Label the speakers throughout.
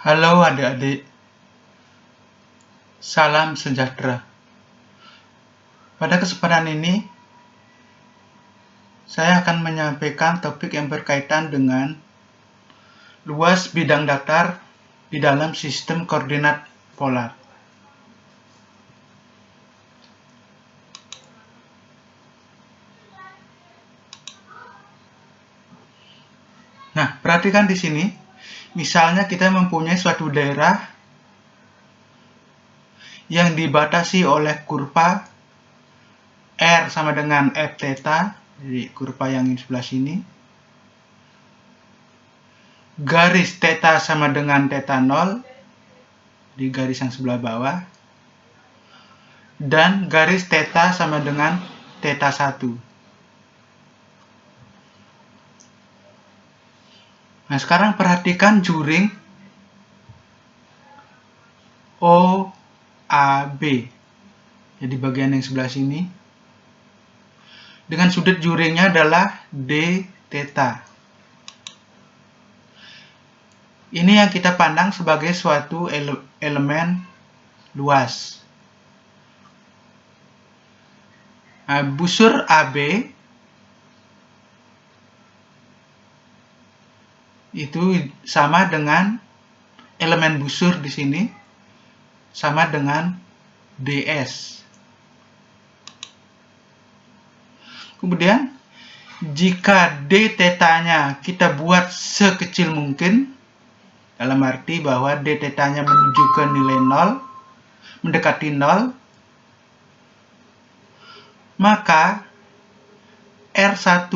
Speaker 1: Halo adik-adik, salam sejahtera. Pada kesempatan ini, saya akan menyampaikan topik yang berkaitan dengan luas bidang datar di dalam sistem koordinat polar. Nah, perhatikan di sini, misalnya kita mempunyai suatu daerah yang dibatasi oleh kurva R sama dengan F theta, jadi kurva yang di sebelah sini. Garis theta sama dengan theta 0, di garis yang sebelah bawah. Dan garis theta sama dengan theta 1. Nah, sekarang perhatikan juring OAB. Jadi bagian yang sebelah sini. Dengan sudut juringnya adalah D theta. Ini yang kita pandang sebagai suatu elemen luas. Nah, busur AB itu sama dengan elemen busur di sini sama dengan DS. Kemudian jika D theta-nya kita buat sekecil mungkin, dalam arti bahwa D theta-nya menuju ke nilai 0, mendekati 0, maka R1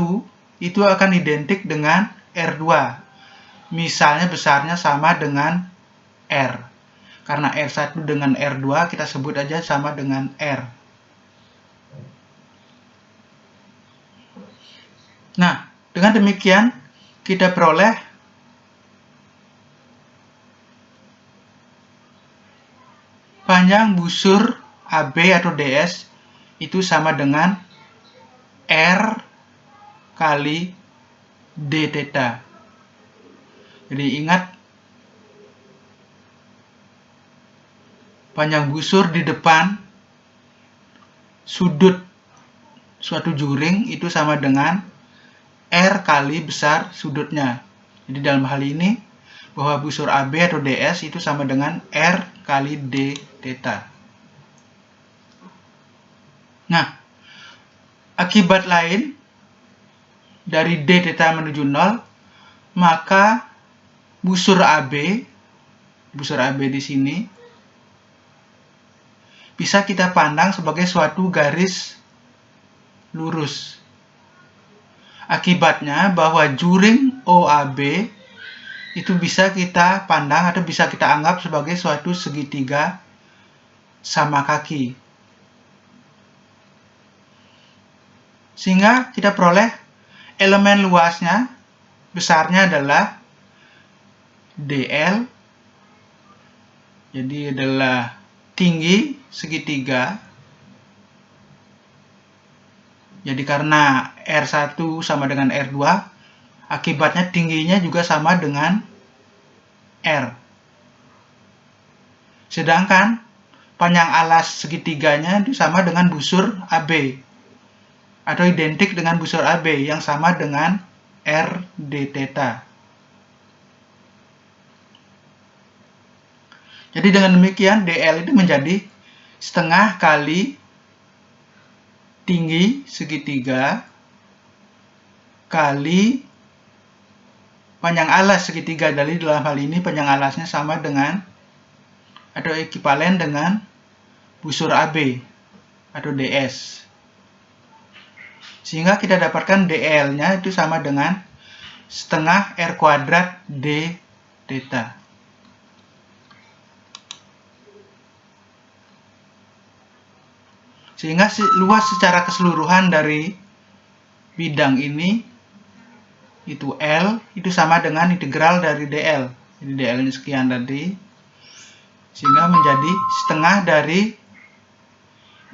Speaker 1: itu akan identik dengan R2. Misalnya besarnya sama dengan R. Karena R1 dengan R2 kita sebut aja sama dengan R. Nah, dengan demikian kita peroleh panjang busur AB atau DS itu sama dengan R kali D theta. Jadi ingat, panjang busur di depan sudut suatu juring itu sama dengan R kali besar sudutnya. Jadi dalam hal ini, bahwa busur AB atau DS itu sama dengan R kali D theta. Nah, akibat lain dari D theta menuju 0, maka busur AB di sini bisa kita pandang sebagai suatu garis lurus. Akibatnya bahwa juring OAB itu bisa kita pandang atau bisa kita anggap sebagai suatu segitiga sama kaki. Sehingga kita peroleh elemen luasnya, besarnya adalah DL, jadi adalah tinggi segitiga. Jadi karena R1 sama dengan R2, akibatnya tingginya juga sama dengan R. Sedangkan panjang alas segitiganya itu sama dengan busur AB, atau identik dengan busur AB yang sama dengan R D theta. Jadi dengan demikian DL itu menjadi setengah kali tinggi segitiga kali panjang alas segitiga. Dari dalam hal ini panjang alasnya sama dengan atau ekivalen dengan busur AB atau DS. Sehingga kita dapatkan DL-nya itu sama dengan setengah R kuadrat D theta. Sehingga luas secara keseluruhan dari bidang ini itu L itu sama dengan integral dari DL. Jadi DL-nya sekian tadi. Sehingga menjadi setengah dari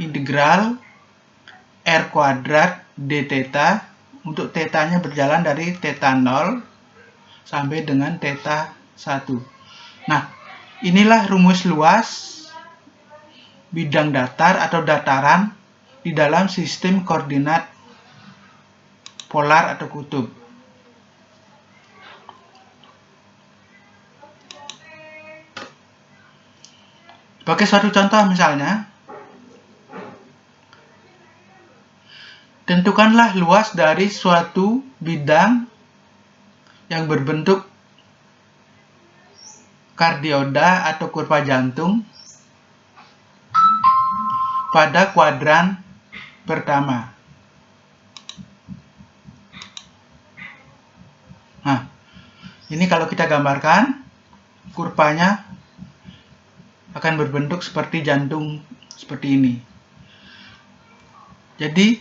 Speaker 1: integral R kuadrat D theta untuk theta-nya berjalan dari theta 0 sampai dengan theta 1. Nah, inilah rumus luas bidang datar atau dataran di dalam sistem koordinat polar atau kutub. Sebagai suatu contoh misalnya, tentukanlah luas dari suatu bidang yang berbentuk kardioda atau kurva jantung pada kuadran pertama. Nah, ini kalau kita gambarkan, kurvanya akan berbentuk seperti jantung seperti ini. Jadi,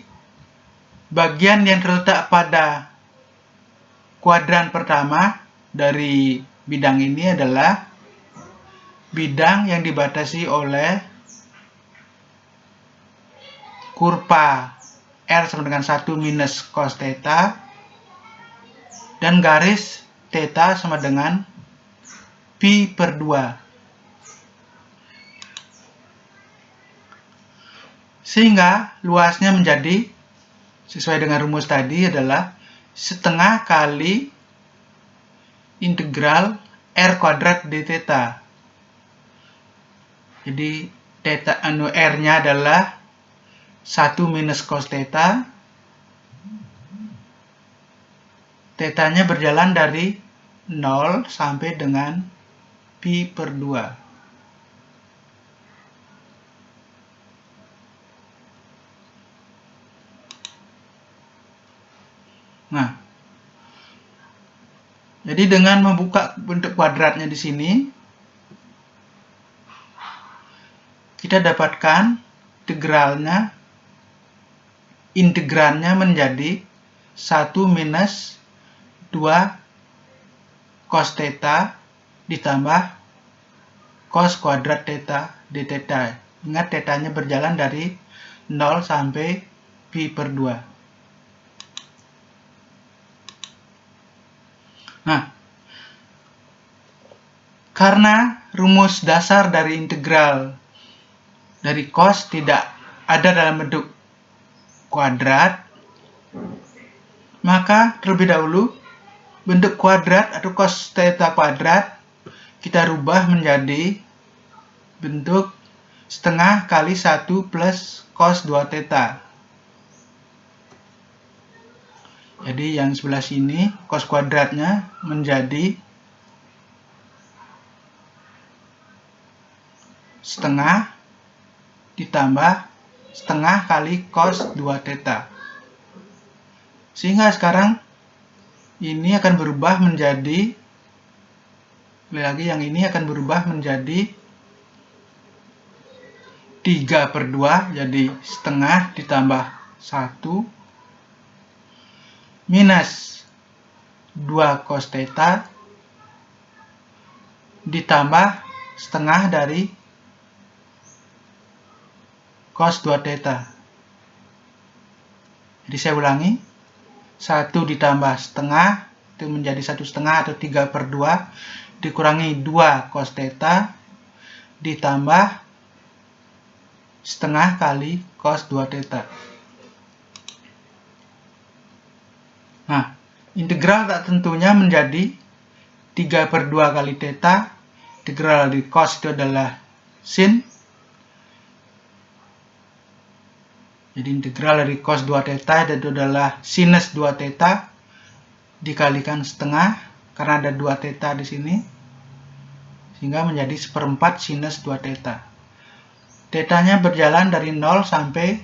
Speaker 1: bagian yang terletak pada kuadran pertama dari bidang ini adalah bidang yang dibatasi oleh kurva R sama dengan 1 minus cos theta dan garis theta sama dengan pi per 2. Sehingga luasnya menjadi, sesuai dengan rumus tadi, adalah setengah kali integral R kuadrat d theta. Jadi theta R-nya adalah 1 minus cos theta. Theta-nya berjalan dari 0 sampai dengan pi per 2. Nah, jadi dengan membuka bentuk kuadratnya di sini, kita dapatkan integrannya menjadi 1 minus 2 cos theta ditambah cos kuadrat theta d theta. Ingat, theta-nya berjalan dari 0 sampai pi per 2. Nah, karena rumus dasar dari integral dari cos tidak ada dalam bentuk kuadrat, maka terlebih dahulu bentuk kuadrat atau cos theta kuadrat kita rubah menjadi bentuk setengah kali 1 plus cos 2 theta. Jadi yang sebelah sini cos kuadratnya menjadi setengah ditambah setengah kali cos 2 theta. Sehingga sekarang ini akan berubah menjadi, lagi yang ini akan berubah menjadi 3 per 2, jadi setengah ditambah 1 minus 2 cos theta ditambah setengah dari cos 2 theta. Jadi saya ulangi, 1 ditambah setengah itu menjadi 1 setengah atau 3 per 2 dikurangi 2 cos theta ditambah setengah kali cos 2 theta. Nah, integral tak tentunya menjadi 3 per 2 kali theta. Integral dari cos itu adalah sin. Jadi integral dari cos 2 theta itu adalah sinus 2 theta dikalikan setengah, karena ada 2 theta di sini, sehingga menjadi 1/4 sinus 2 theta. Theta-nya berjalan dari 0 sampai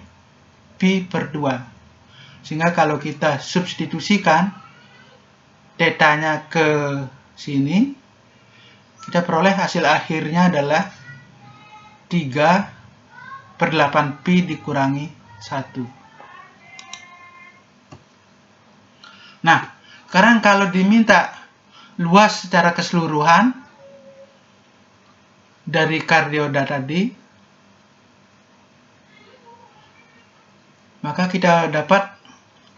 Speaker 1: pi per 2. Sehingga kalau kita substitusikan theta-nya ke sini, kita peroleh hasil akhirnya adalah 3 per 8 pi dikurangi 1. Nah, sekarang kalau diminta luas secara keseluruhan dari kardioda tadi, maka kita dapat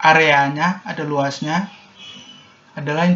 Speaker 1: areanya atau luasnya adalah